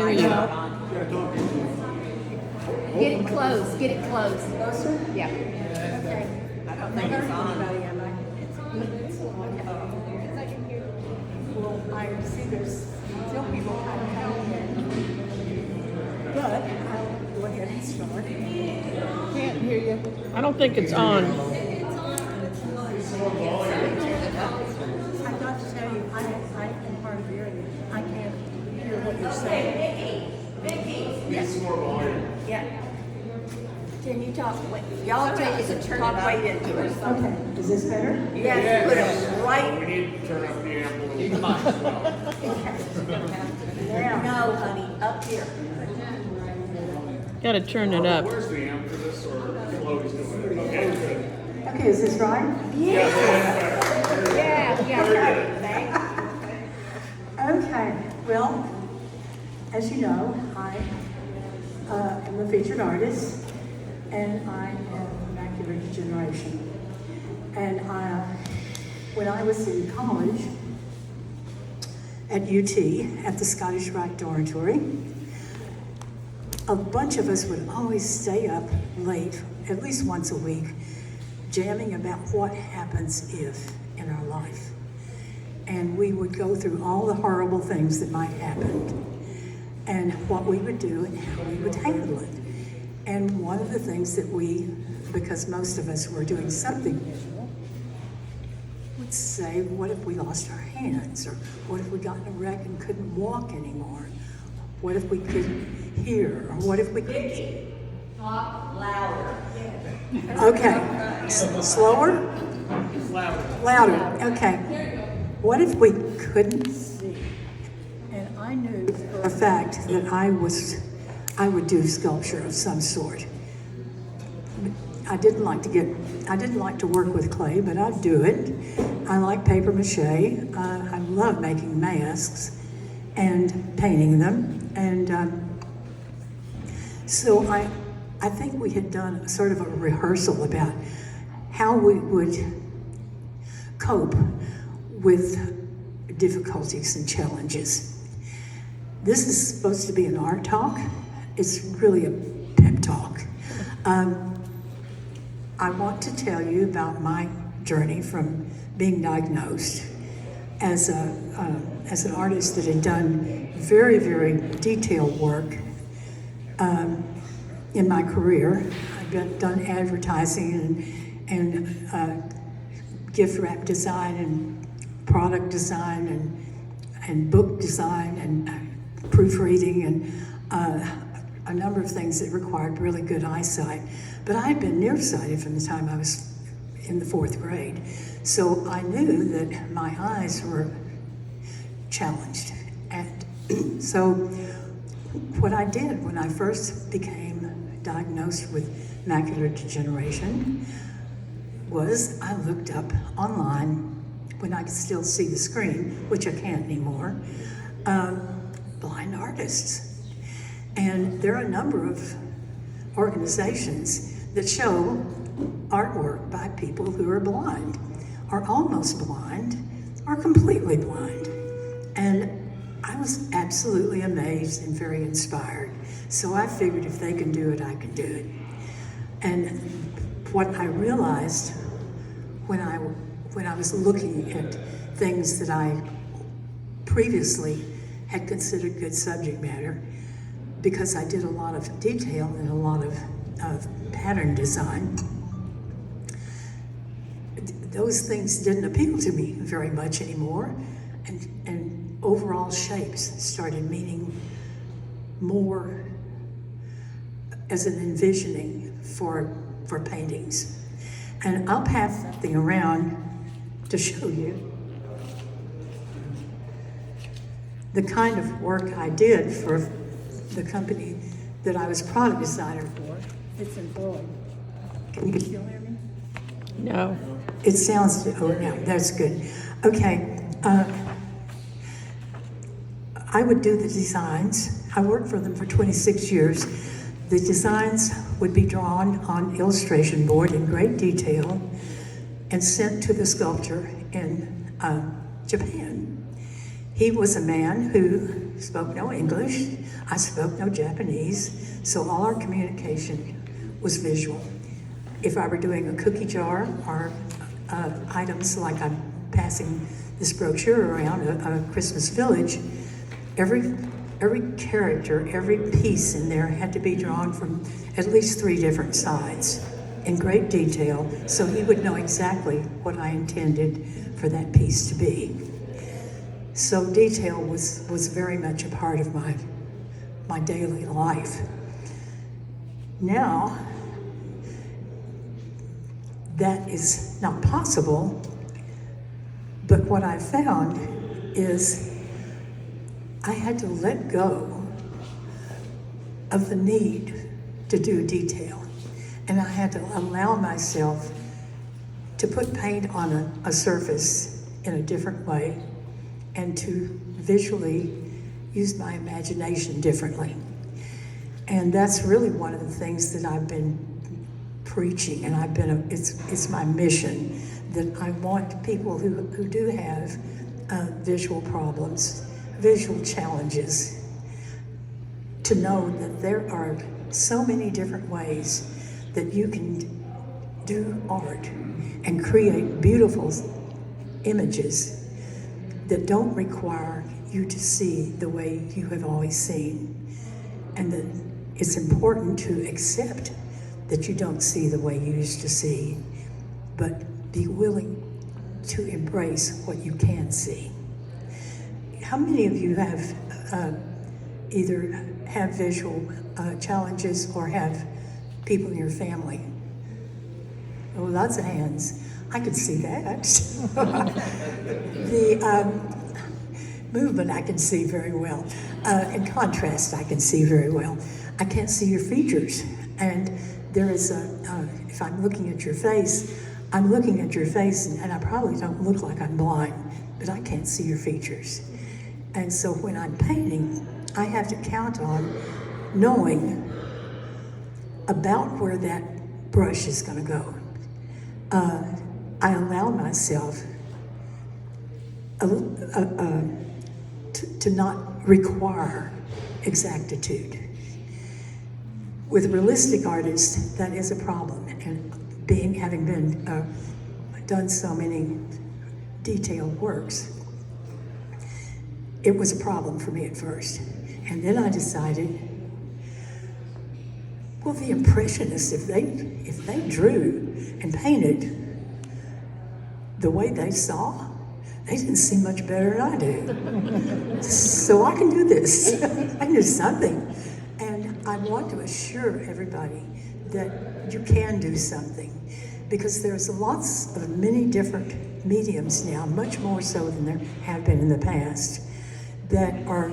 hear you. Get it close. Get it close. Closer? Yeah. Okay. I don't think it's on. Anybody, am I? It's on. It's on. Well, I see there's still people kind of coming in. But I'll go ahead and start. Can't hear you. I don't think it's on. I've got to tell you, I am hard of hearing. I can't hear what you're saying. Yeah. Can you talk? Y'all take it, talk way into it. Okay, is this better? Yes, put it right. We need to turn up the amp a little bit. Yeah. No, honey, up here. Got to turn it up. Where's the amp for this, or Chloe's doing it? Okay, good. Okay, is this right? Okay, well, as you know, I am a featured artist, and I am macular degeneration. And when I was in college at UT, at the Scottish Rite Dormitory, a bunch of us would always stay up late, at least once a week, jamming about what happens if in our life. And we would go through all the horrible things that might happen and what we would do and how we would handle it. And one of the things that we, because most of us were doing something visual, would say, what if we lost our hands? Or what if we got in a wreck and couldn't walk anymore? What if we couldn't hear? Or what if we couldn't? Talk louder. Okay, slower? Louder, okay. What if we couldn't see? And I knew for a fact that I would do sculpture of some sort. I didn't like to work with clay, but I'd do it. I like paper mache. I love making masks and painting them. And so I think we had done sort of a rehearsal about how we would cope with difficulties and challenges. This is supposed to be an art talk. It's really a pep talk. I want to tell you about my journey from being diagnosed as an artist that had done very, very detailed work in my career. I've done advertising and gift wrap design and product design and book design and proofreading and a number of things that required really good eyesight. But I had been nearsighted from the time I was in the 4th grade. So I knew that my eyes were challenged. And so what I did when I first became diagnosed with macular degeneration was I looked up online, when I could still see the screen, which I can't anymore, blind artists. And there are a number of organizations that show artwork by people who are blind, or almost blind, or completely blind. And I was absolutely amazed and very inspired. So I figured if they can do it, I can do it. And what I realized when I was looking at things that I previously had considered good subject matter, because I did a lot of detail and a lot of pattern design, those things didn't appeal to me very much anymore, and overall shapes started meaning more as an envisioning for paintings. And I'll pass something around to show you the kind of work I did for the company that I was product designer for. It's in Boeing. Can you still hear me? No. It sounds, oh, no, that's good. Okay. I would do the designs. I worked for them for 26 years. The designs would be drawn on illustration board in great detail and sent to the sculptor in Japan. He was a man who spoke no English. I spoke no Japanese. So all our communication was visual. If I were doing a cookie jar or items like I'm passing this brochure around a Christmas village, every character, every piece in there had to be drawn from at least 3 different sides in great detail, so he would know exactly what I intended for that piece to be. So detail was very much a part of my daily life. Now, that is not possible, but what I found is I had to let go of the need to do detail, and I had to allow myself to put paint on a surface in a different way and to visually use my imagination differently. And that's really one of the things that I've been preaching, and it's my mission, that I want people who do have visual problems, visual challenges, to know that there are so many different ways that you can do art and create beautiful images that don't require you to see the way you have always seen. And that it's important to accept that you don't see the way you used to see, but be willing to embrace what you can see. How many of you have either have visual challenges or have people in your family? Oh, lots of hands. I could see that. The movement I can see very well. In contrast, I can see very well. I can't see your features. And there is if I'm looking at your face, I'm looking at your face, and I probably don't look like I'm blind, but I can't see your features. And so when I'm painting, I have to count on knowing about where that brush is going to go. I allow myself to not require exactitude. With realistic artists, that is a problem, and having been done so many detailed works, it was a problem for me at first. And then I decided, well, the Impressionists, if they drew and painted the way they saw, they didn't see much better than I do. So I can do this. I can do something. And I want to assure everybody that you can do something, because there's lots of many different mediums now, much more so than there have been in the past, that are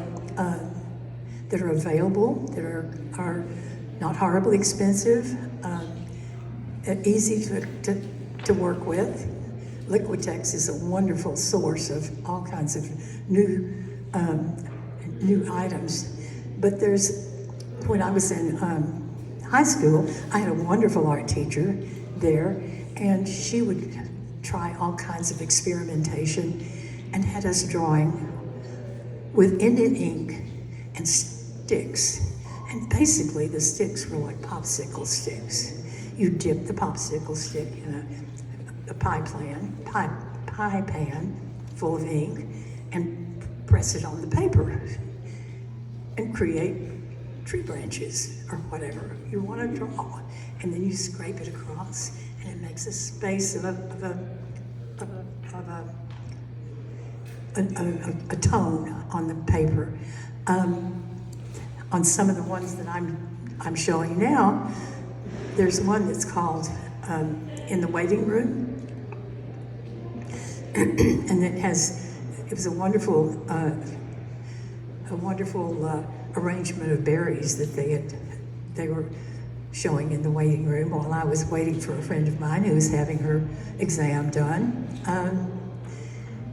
available, that are not horribly expensive, easy to work with. Liquitex is a wonderful source of all kinds of new items. But when I was in high school, I had a wonderful art teacher there, and she would try all kinds of experimentation and had us drawing with Indian ink and sticks. And basically the sticks were like popsicle sticks. You dip the popsicle stick in a pie pan full of ink and press it on the paper and create tree branches or whatever you want to draw. And then you scrape it across, and it makes a space of a tone on the paper. On some of the ones that I'm showing now, there's one that's called In the Waiting Room. And it was a wonderful arrangement of berries that they were showing in the waiting room while I was waiting for a friend of mine who was having her exam done.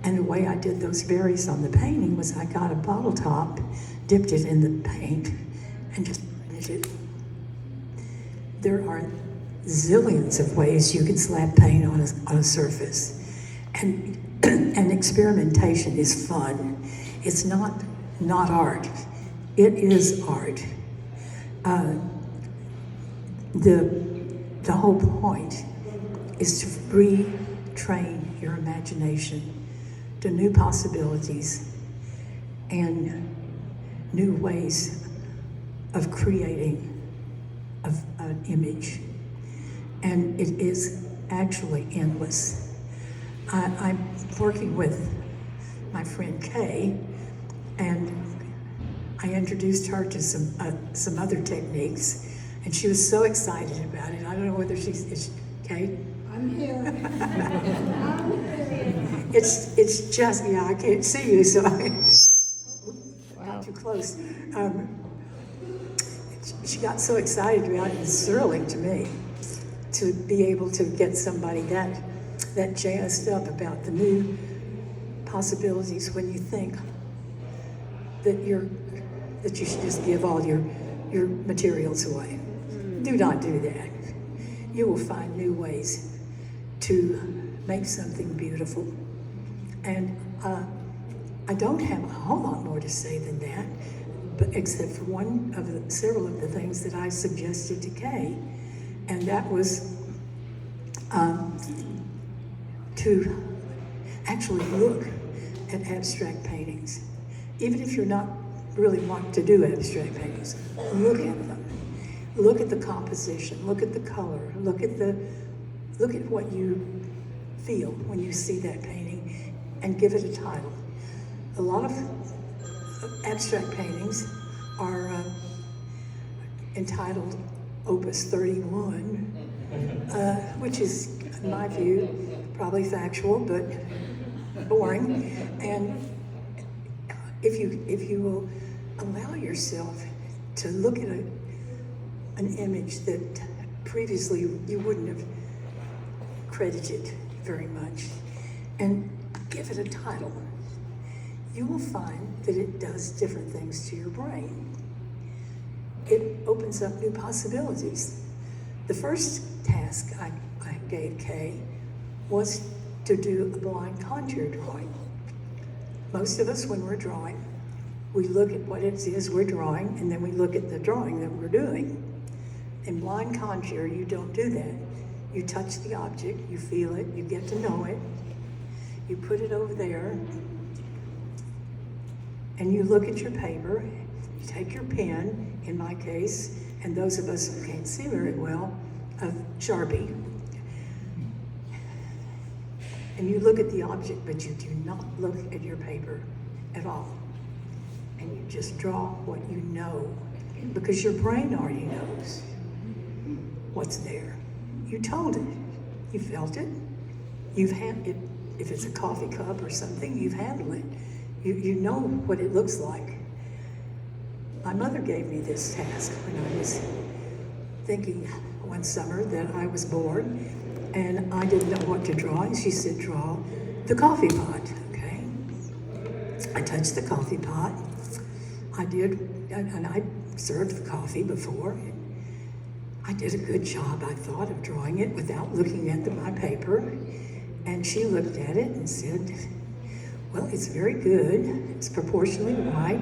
And the way I did those berries on the painting was I got a bottle top, dipped it in the paint, and just painted it. There are zillions of ways you can slap paint on a surface. And experimentation is fun. It's not not art. It is art. The whole point is to retrain your imagination to new possibilities and new ways of creating an image. And it is actually endless. I'm working with my friend Kay, and I introduced her to some other techniques, and she was so excited about it. I don't know whether is Kay? I'm here. It's just, yeah, I can't see you, so not too close. She got so excited about it. It's thrilling to me to be able to get somebody that jazzed up about the new possibilities when you think that you should just give all your materials away. Do not do that. You will find new ways to make something beautiful. And I don't have a whole lot more to say than that, but except for several of the things that I suggested to Kay, and that was to actually look at abstract paintings. Even if you're not really wanting to do abstract paintings, look at them. Look at the composition, look at the color, look at what you feel when you see that painting, and give it a title. A lot of abstract paintings are entitled Opus 31, which is, in my view, probably factual, but boring. And if you will allow yourself to look at an image that previously you wouldn't have credited very much, and give it a title, you will find that it does different things to your brain. It opens up new possibilities. The first task I gave Kay was to do a blind contour drawing. Most of us, when we're drawing, we look at what it is we're drawing, and then we look at the drawing that we're doing. In blind contour, you don't do that. You touch the object, you feel it, you get to know it, you put it over there, and you look at your paper, you take your pen, in my case, and those of us who can't see very well, of Sharpie, and you look at the object, but you do not look at your paper at all. And you just draw what you know, because your brain already knows what's there. You told it, you felt it, you've had it. If it's a coffee cup or something, you've handled it. You know what it looks like. My mother gave me this task when I was thinking one summer that I was bored and I didn't know what to draw, and she said, draw the coffee pot, okay? I touched the coffee pot. I did, and I served the coffee before. I did a good job, I thought, of drawing it without looking at my paper. And she looked at it and said, well, it's very good. It's proportionally white.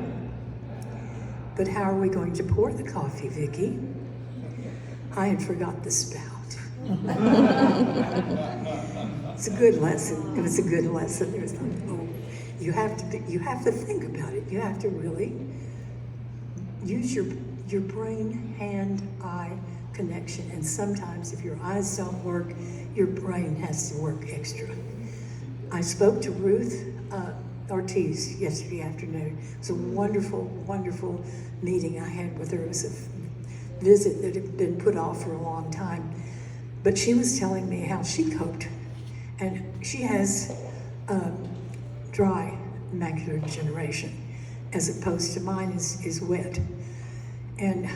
But how are we going to pour the coffee, Vicky? I had forgot the spout. It's a good lesson. It was a good lesson. It was like, oh, you have to think about it. You have to really use your brain, hand, eye connection. And sometimes if your eyes don't work, your brain has to work extra. I spoke to Ruth Ortiz yesterday afternoon. It was a wonderful, wonderful meeting I had with her. It was a visit that had been put off for a long time. But she was telling me how she coped. And she has dry macular degeneration, as opposed to mine is wet. And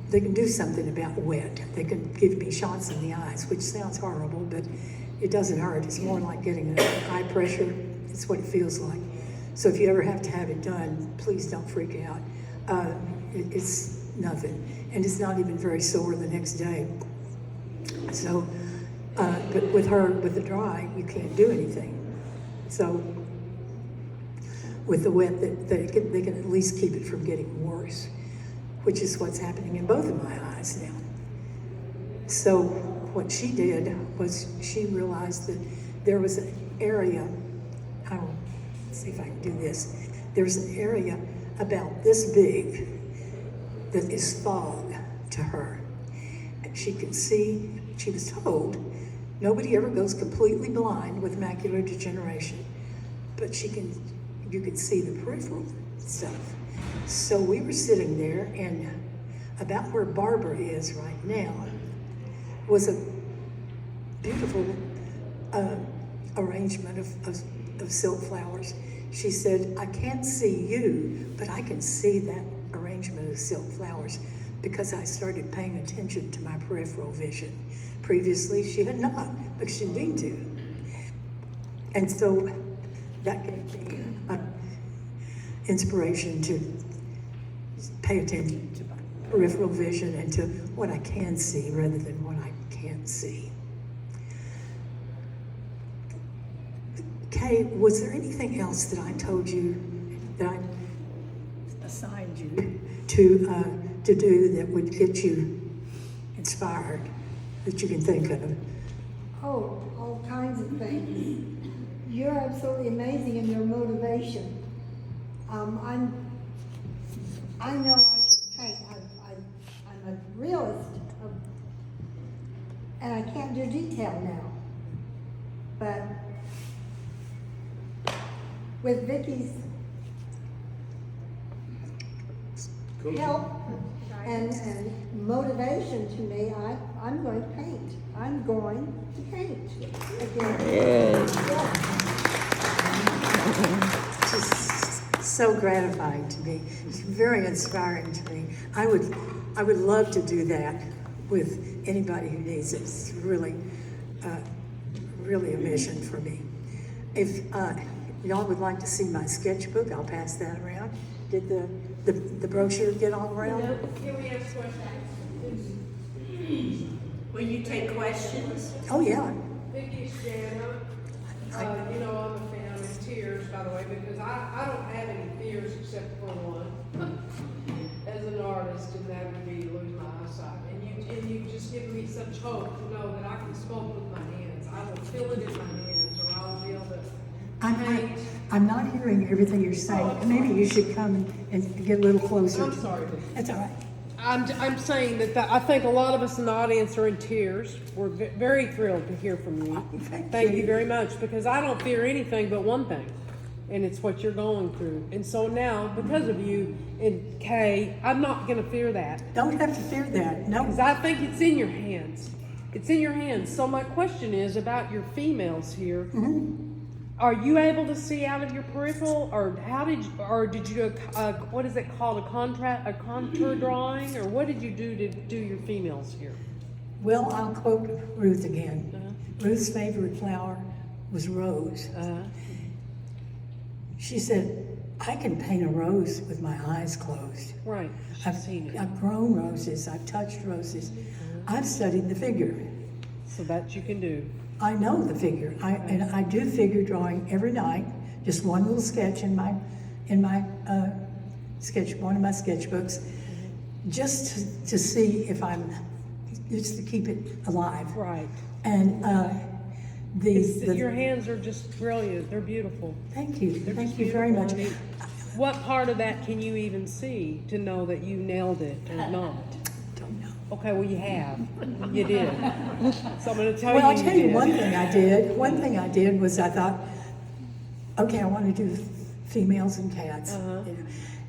they can do something about wet. They can give me shots in the eyes, which sounds horrible, but it doesn't hurt. It's more like getting an eye pressure. It's what it feels like. So if you ever have to have it done, please don't freak out. It's nothing. And it's not even very sore the next day. So, but with the dry, you can't do anything. So with the wet that they can at least keep it from getting worse, which is what's happening in both of my eyes now. So what she did was she realized that there was an area, let's see if I can do this. There's an area about this big that is fog to her. And she could see, she was told, nobody ever goes completely blind with macular degeneration, but you can see the peripheral stuff. So we were sitting there, and about where Barbara is right now was a beautiful arrangement of silk flowers. She said, I can't see you, but I can see that arrangement of silk flowers because I started paying attention to my peripheral vision. Previously, she had not, but she didn't need to. And so that gave me inspiration to pay attention to my peripheral vision and to what I can see rather than what I can't see. Kay, was there anything else that I told you, that I assigned you to do that would get you inspired, that you can think of? Oh, all kinds of things. You're absolutely amazing in your motivation. I know I can paint. I'm a realist, and I can't do detail now. But with Vicky's help and motivation to me, I'm going to paint. I'm going to paint again. Just so gratifying to me. It's very inspiring to me. I would love to do that with anybody who needs it. It's really a mission for me. If y'all would like to see my sketchbook, I'll pass that around. Did the brochure get all around? Can we ask questions? Will you take questions? Oh, yeah. Vicky Shanna, I'm a fan of tears, by the way, because I don't have any fears except for one. As an artist, and that would be to lose my eyesight. And you just give me such hope to know that I can sculpt with my hands. I will feel it in my hands, or I'll be able to paint. I'm not hearing everything you're saying. Maybe you should come and get a little closer. I'm sorry. That's all right. I'm saying that I think a lot of us in the audience are in tears. We're very thrilled to hear from you. Thank you very much, because I don't fear anything but one thing, and it's what you're going through. And so now, because of you and Kay, I'm not going to fear that. Don't have to fear that. No. Because I think it's in your hands. It's in your hands. So my question is about your females here. Mm-hmm. Are you able to see out of your peripheral, or did you do what is it called, a contour drawing, or what did you do to do your females here? Well, I'll quote Ruth again. Ruth's favorite flower was rose. She said, I can paint a rose with my eyes closed. Right. I've grown roses. I've touched roses. I've studied the figure. So that you can do. I know the figure. I do figure drawing every night. Just one little sketch in my one of my sketchbooks, just to see if just to keep it alive. Right. And your hands are just brilliant. They're beautiful. Thank you. They're Thank just you very much. beautiful. I mean, what part of that can you even see to know that you nailed it or not? Don't know. Okay, well you have. You did. So I'm going to tell you. Well, I'll tell you did. one thing I did. One thing I did was I thought, okay, I want to do females and cats. You know.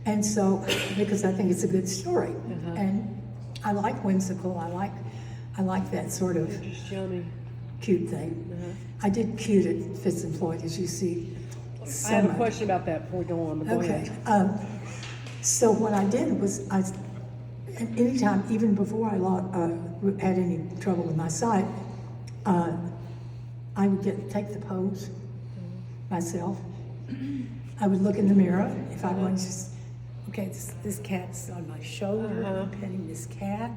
And so, because I think it's a good story. And I like whimsical. I like that sort of You're just yummy. cute thing. I did cute at Fitz and Floyd, as you see. I have a question about that before we go on, but go Okay. ahead. So what I did was anytime, even before I had any trouble with my sight, I would take the pose myself. I would look in the mirror if I wanted to. Okay, this cat's on my shoulder. I'm petting this cat.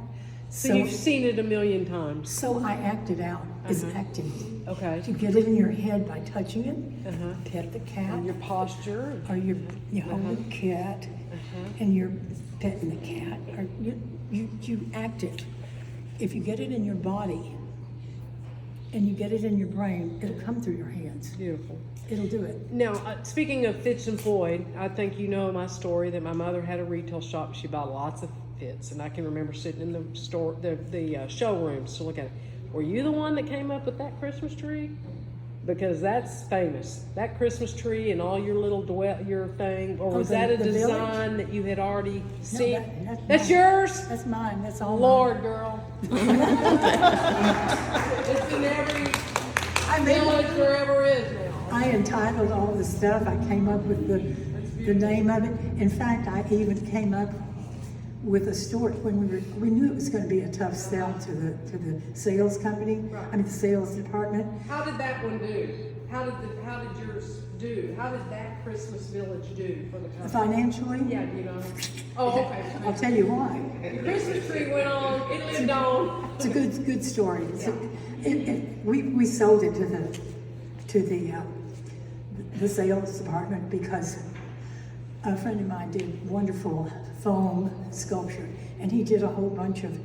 So you've seen it a million times. So I acted out is acting. Okay. You get it in your head by touching it, Uh-huh. pet the cat, And your posture. or you hold the cat, and you're petting the cat, or you act it. If you get it in your body, and you get it in your brain, it'll come through your hands. Beautiful. It'll do it. Now, speaking of Fitz and Floyd, I think you know my story that my mother had a retail shop. She bought lots of Fitz, and I can remember sitting in the store, the showrooms to look at it. Were you the one that came up with that Christmas tree? Because that's famous. That Christmas tree and all your little your thing, or was that a the design that you had already seen? that's That's mine. yours? That's mine. That's all. Lord, girl. It's in every village there ever is now. I entitled all the stuff. I came up with the name of it. In fact, I even came up with a story when we knew it was going to be a tough sell to the sales company. I mean, the sales department. How did that one do? How did yours do? How did that Christmas village do for the company? Financially, Yeah, you know. Oh, okay. I'll tell you why. Your Christmas tree went on. It lived on. It's a good story. We sold it to the sales department because a friend of mine did wonderful foam sculpture, and he did a whole bunch of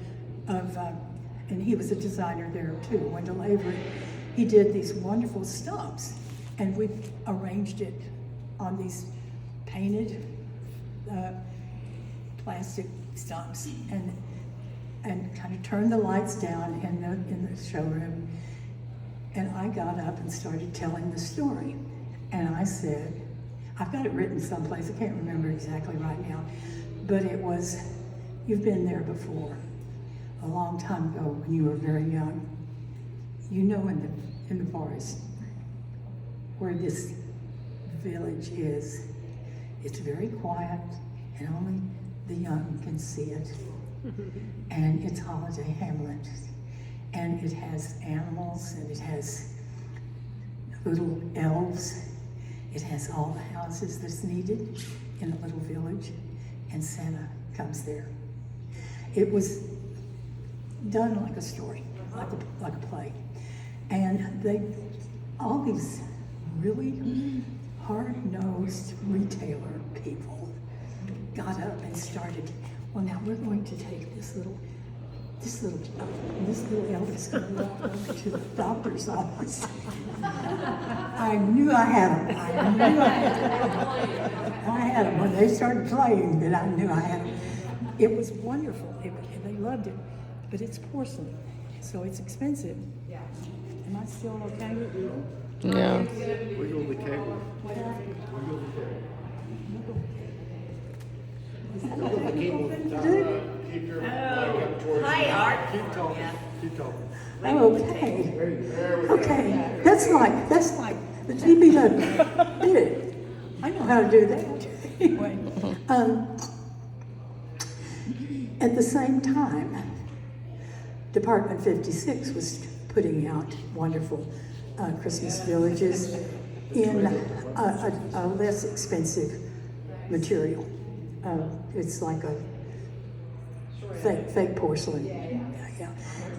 and he was a designer there too, Wendell Avery. He did these wonderful stumps, and we arranged it on these painted plastic stumps, and kind of turned the lights down in the showroom. And I got up and started telling the story, and I said, I've got it written someplace, I can't remember exactly right now, but it was, you've been there before, a long time ago when you were very young. You know, in the forest where this village is, it's very quiet and only the young can see it. And it's Holiday Hamlet, and it has animals, and it has little elves. It has all the houses that's needed in a little village, and Santa comes there. It was done like a story, like a play. And all these really hard-nosed retailer people got up and started, well, now we're going to take this little elf is going to walk over to the doctor's office. I knew I had them. I had them. When they started playing, then I knew I had them. It was wonderful. They loved it. But it's porcelain, so it's expensive. Yeah. Am I still okay with you? Yeah. Wiggle the cable. Well, Wiggle the cable. is that Wiggle the cable at the top. Keep your mic up towards Hi, you. Art. Keep talking. Yeah. Keep talking. okay. There we go. Okay. That's like the TV did it. I know how to do that. Anyway, at the same time, Department 56 was putting out wonderful Christmas villages in a less expensive material. It's like a fake porcelain. Yeah.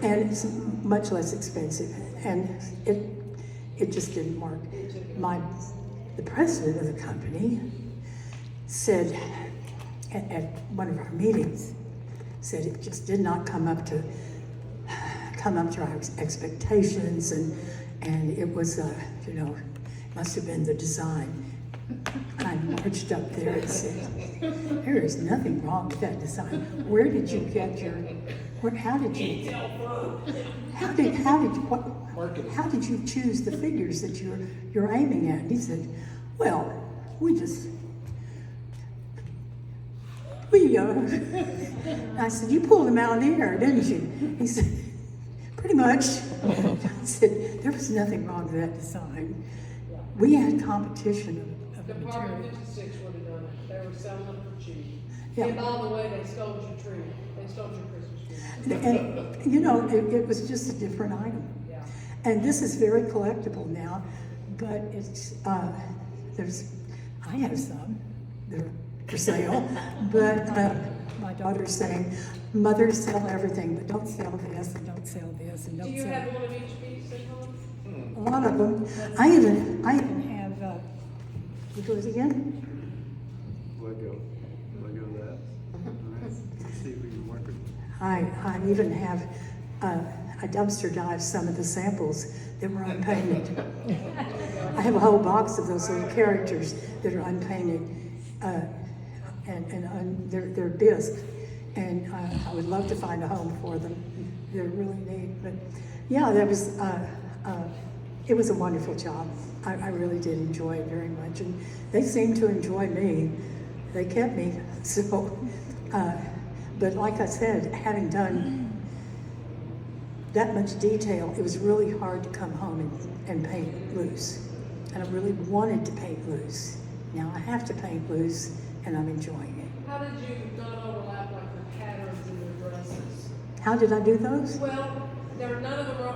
And it's much less expensive. And it just didn't work. The president of the company said at one of our meetings, said it just did not come up to our expectations, and it was must have been the design. I marched up there and said, there is nothing wrong with that design. Where did you get how did you choose the figures that you're aiming at? And he said, well, I said, you pulled them out of the air, didn't you? He said, pretty much. I said, there was nothing wrong with that design. We had competition of Department material. 56 would have done it. They were selling them for cheap. Yeah. And by the way, they stole your tree. They stole your Christmas tree. And it was just a different item. Yeah. And this is very collectible now, but it's I have some. They're for sale, but my daughter's saying, Mother, sell everything, but don't sell this, and don't sell this, and Do don't you sell. have one of each piece? lot of them. I even have, you do it again? Let go of that. All right, let's see if we can work it. I even have a dumpster dive some of the samples that were unpainted. I have a whole box of those little characters that are unpainted, and they're bisque, and I would love to find a home for them. They're really neat, but yeah, that was it was a wonderful job. I really did enjoy it very much, and they seemed to enjoy me. They kept me, so. But like I said, having done that much detail, it was really hard to come home and paint loose. And I really wanted to paint loose. Now I have to paint loose, and I'm enjoying it. How did you not overlap like the patterns in your dresses? How did I do those? Well, there are none of them are,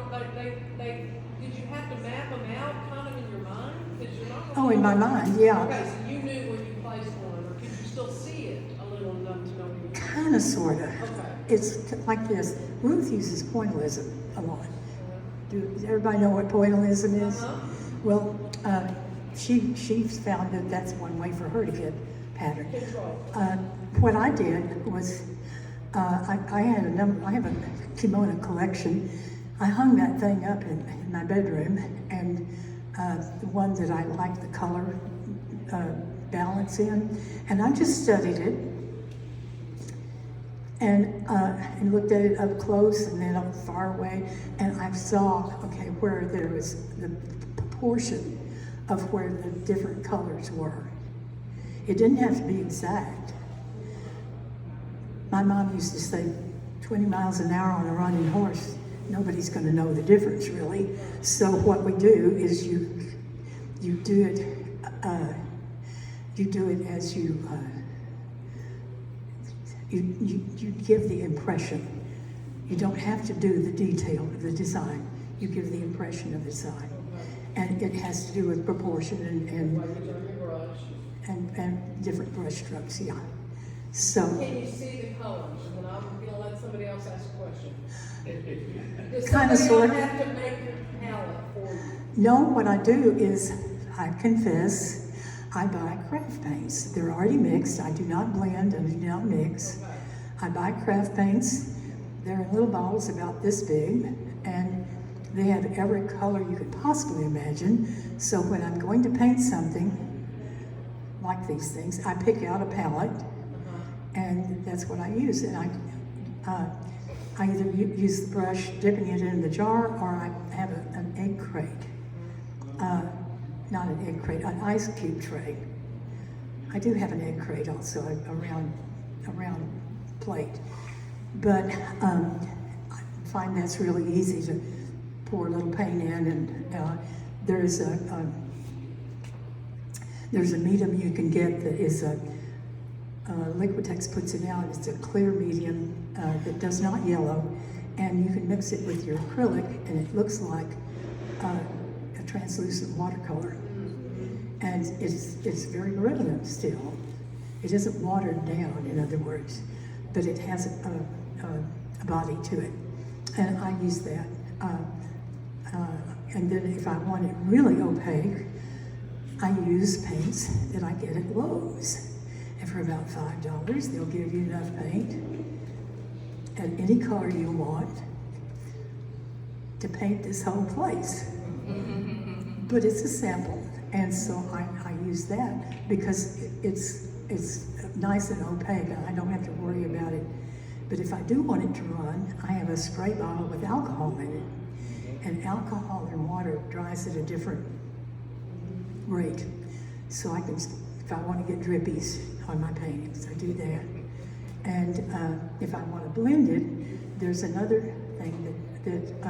did you have to map them out kind of in your mind? Because you're not. Oh, in my mind, yeah. Okay, so you knew where you placed one, or could you still see it a little enough to know where you? Kind of, sort of. Okay. It's like this. Ruth uses pointillism a lot. Does everybody know what pointillism is? Uh-huh. Well, she's found that that's one way for her to get pattern. Control. What I did was, I have a kimono collection. I hung that thing up in my bedroom, and the one that I liked the color balance in, and I just studied it and looked at it up close and then up far away, and I saw, okay, where there was the proportion of where the different colors were. It didn't have to be exact. My mom used to say 20 miles an hour on a running horse, nobody's going to know the difference really. So what we do is you do it as you give the impression. You don't have to do the detail of the design. You give the impression of the design. And it has to do with proportion and different brush strokes, yeah. So. Can you see the colors? And then I'm gonna let somebody else ask a question. Does Kinda, somebody sorta. have to make your palette for you? No, what I do is, I confess, I buy craft paints. They're already mixed. I do not blend and I do not mix. I buy craft paints. They're in little bottles about this big, and they have every color you could possibly imagine. So when I'm going to paint something like these things, I pick out a palette, and that's what I use. And I either use the brush, dipping it in the jar, or I have an egg crate. Not an egg crate, an ice cube tray. I do have an egg crate also, a round plate. But I find that's really easy to pour a little paint in, and there's a medium you can get that is Liquitex puts it out. It's a clear medium that does not yellow, and you can mix it with your acrylic, and it looks like a translucent watercolor. And it's very brilliant still. It isn't watered down, in other words, but it has a body to it. And I use that. And then if I want it really opaque, I use paints that I get at Lowe's. And for about $5, they'll give you enough paint and any color you want to paint this whole place. But it's a sample, and so I use that because it's nice and opaque, and I don't have to worry about it. But if I do want it to run, I have a spray bottle with alcohol in it, and alcohol and water dries at a different rate. So I can, if I want to get drippies on my paintings, I do that. And if I want to blend it, there's another thing that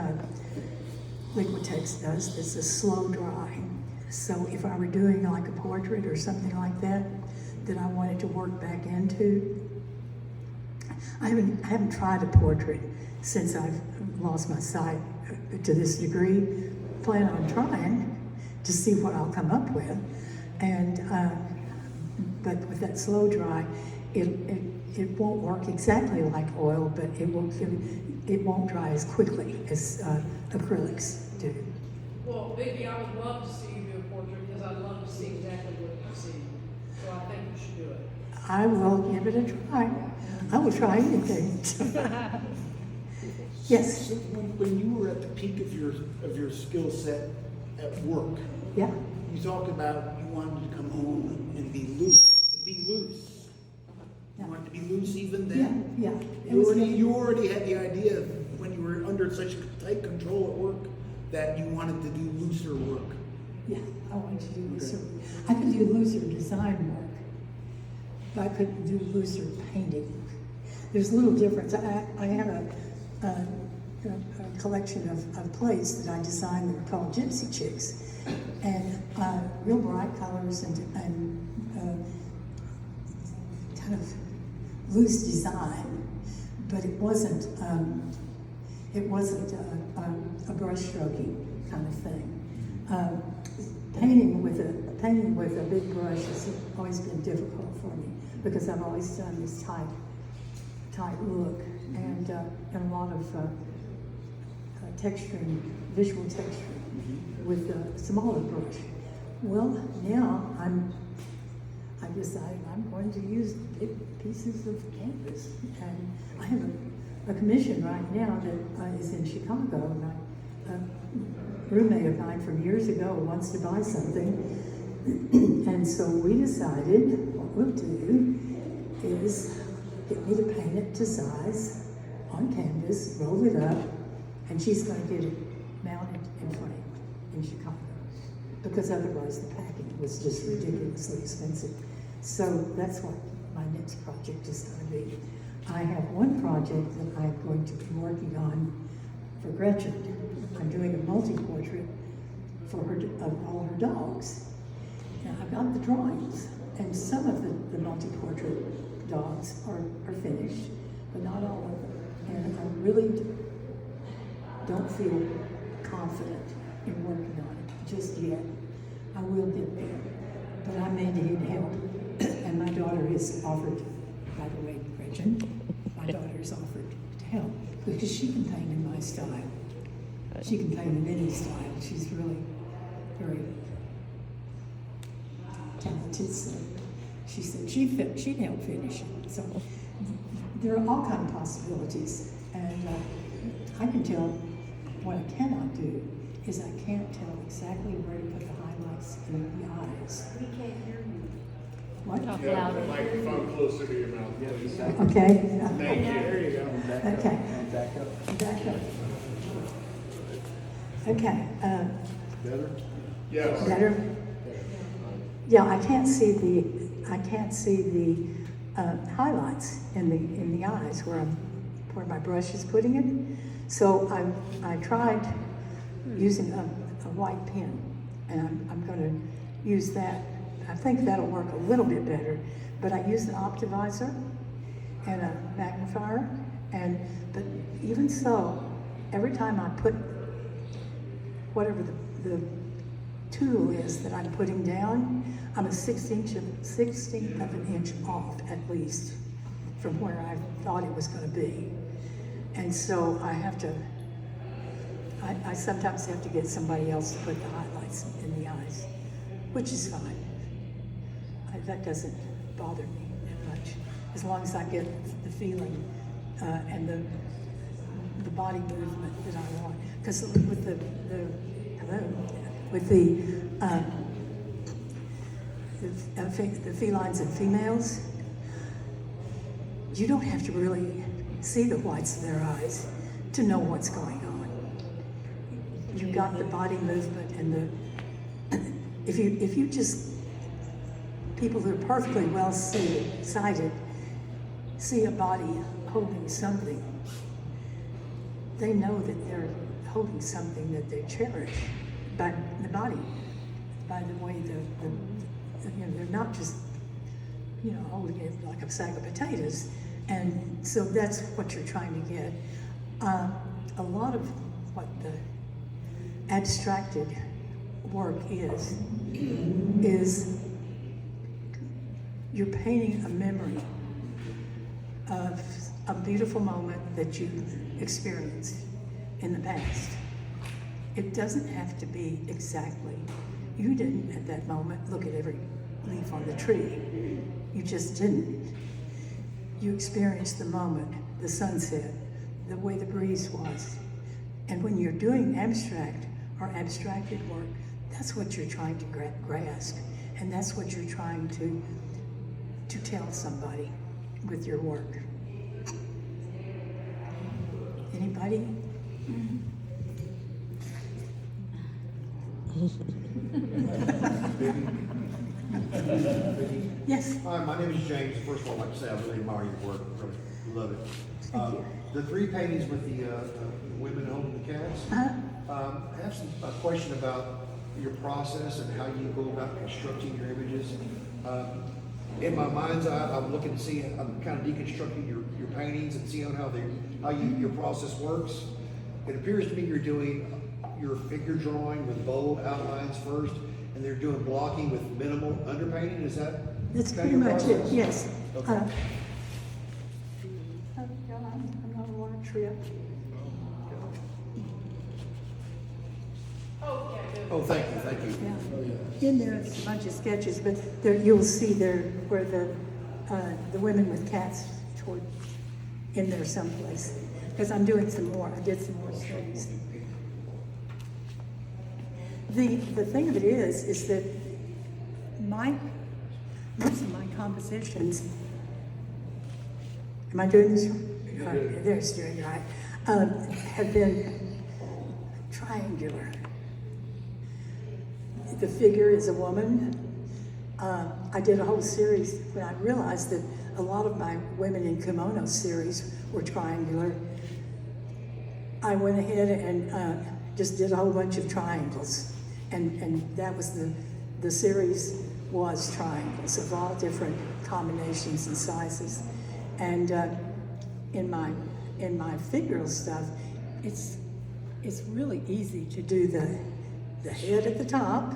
Liquitex does that's a slow dry. So if I were doing like a portrait or something like that I wanted to work back into, I haven't tried a portrait since I've lost my sight to this degree. Plan on trying to see what I'll come up with, and but with that slow dry, it won't work exactly like oil, but it won't dry as quickly as acrylics do. Well, Vicky, I would love to see you do a portrait because I'd love to see exactly what you see. So I think you should do it. I will give it a try. I will try anything. Yes, So when you were at the peak of your skill set at work, yeah, you talked about you wanted to come home and be loose. Be loose. Yeah. You wanted to be loose even yeah, then? yeah. It was You already had the idea when you were under such tight control at work that you wanted to do looser work. Yeah, I wanted to do looser. I could do looser design work, but I couldn't do looser painting. There's a little difference. I have a collection of plates that I designed that are called Gypsy Chicks, and real bright colors and kind of loose design, but it wasn't a brush stroking kind of thing. Painting with a big brush has always been difficult for me because I've always done this tight look and a lot of texturing, visual texturing with a smaller brush. Well, now I decided I'm going to use big pieces of canvas, and I have a commission right now that is in Chicago, and a roommate of mine from years ago wants to buy something, and so we decided what we'll do is get me to paint it to size on canvas, roll it up, and she's going to get it mounted and framed in Chicago, because otherwise the packing was just ridiculously expensive. So that's what my next project is going to be. I have one project that I'm going to be working on for Gretchen. I'm doing a multi-portrait for her, of all her dogs. Now I've got the drawings, and some of the multi-portrait dogs are finished, but not all of them. And I really don't feel confident in working on it just yet. I will get there, but I may need help. And my daughter has offered, by the way, Gretchen, my daughter has offered to help because she can paint in my style. She can paint in any style. She's really very talented. So she said she'd help finish it. So there are all kinds of possibilities, and I can tell. What I cannot do is I can't tell exactly where to put the highlights in the eyes. We can't hear you. What? Talk Yeah, louder. the microphone closer to your mouth, please. Okay. Thank you. There you go. Back up. Okay. And back up. Back up. Okay. Better? Yes. Better. Yeah, I can't see the highlights in the eyes where my brush is putting it. So I tried using a white pen, and I'm going to use that. I think that'll work a little bit better. But I use an optimizer and a magnifier, but even so, every time I put whatever the tool is that I'm putting down, I'm a 16th of an inch off at least from where I thought it was going to be. And so I sometimes have to get somebody else to put the highlights in the eyes, which is fine. That doesn't bother me that much, as long as I get the feeling and the body movement that I want. Because with the felines and females, you don't have to really see the whites of their eyes to know what's going on. You've got the body movement and if you just, people who are perfectly well sighted see a body holding something, they know that they're holding something that they cherish by the body, by the way they're not just, holding it like a sack of potatoes. And so that's what you're trying to get. A lot of what the abstracted work is you're painting a memory of a beautiful moment that you experienced in the past. It doesn't have to be exactly. You didn't at that moment look at every leaf on the tree. You just didn't. You experienced the moment, the sunset, the way the breeze was. And when you're doing abstract or abstracted work, that's what you're trying to grasp. And that's what you're trying to tell somebody with your work. Anybody? Yes. Hi, my name is James. First of all, I'd like to say I really admire your work. Really love it. Thank you. The 3 paintings with the women holding the cats. I have a question about your process and how you go about constructing your images. In my mind's eye, I'm looking to see. I'm kind of deconstructing your paintings and seeing how your process works. It appears to me you're doing your figure drawing with bold outlines first, and they're doing blocking with minimal underpainting. Is that? That's kind pretty of your much it, process? yes. Okay. I'm not a long trip. Oh, thank you. Yeah. In there, it's a bunch of sketches, but there, you'll see there where the women with cats toward, in there someplace. Because I'm doing some more, I did some more studies. The thing of it is that most of my compositions, am I doing this? Right, there's doing right. Have been triangular. The figure is a woman. I did a whole series when I realized that a lot of my women in kimono series were triangular. I went ahead and just did a whole bunch of triangles, and that was the series was triangles of all different combinations and sizes. And in my figural stuff, it's really easy to do the head at the top,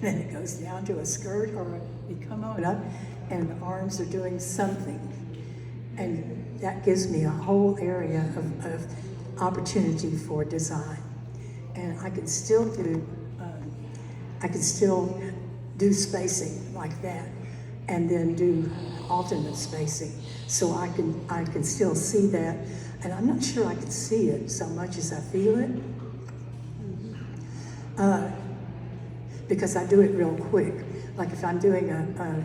then it goes down to a skirt or a kimono, and the arms are doing something. And that gives me a whole area of opportunity for design. And I can still do spacing like that, and then do alternate spacing. So I can still see that, and I'm not sure I can see it so much as I feel it. Because I do it real quick. Like if I'm doing a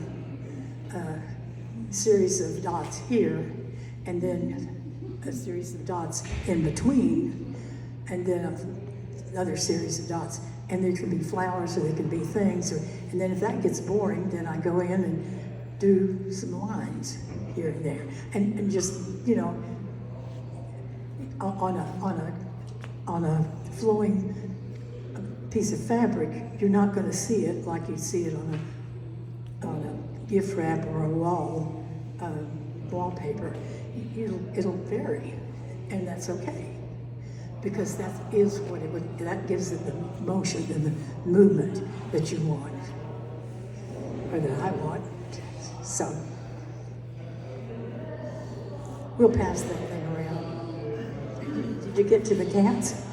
series of dots here, and then a series of dots in between, and then another series of dots, and there can be flowers or there can be things, and then if that gets boring, then I go in and do some lines here and there, and just, you know, on a flowing piece of fabric, you're not going to see it like you see it on a gift wrap or a wallpaper. It'll vary, and that's okay, because that gives it the motion and the movement that you want, or that I want. So we'll pass that thing around. Did you get to the cats?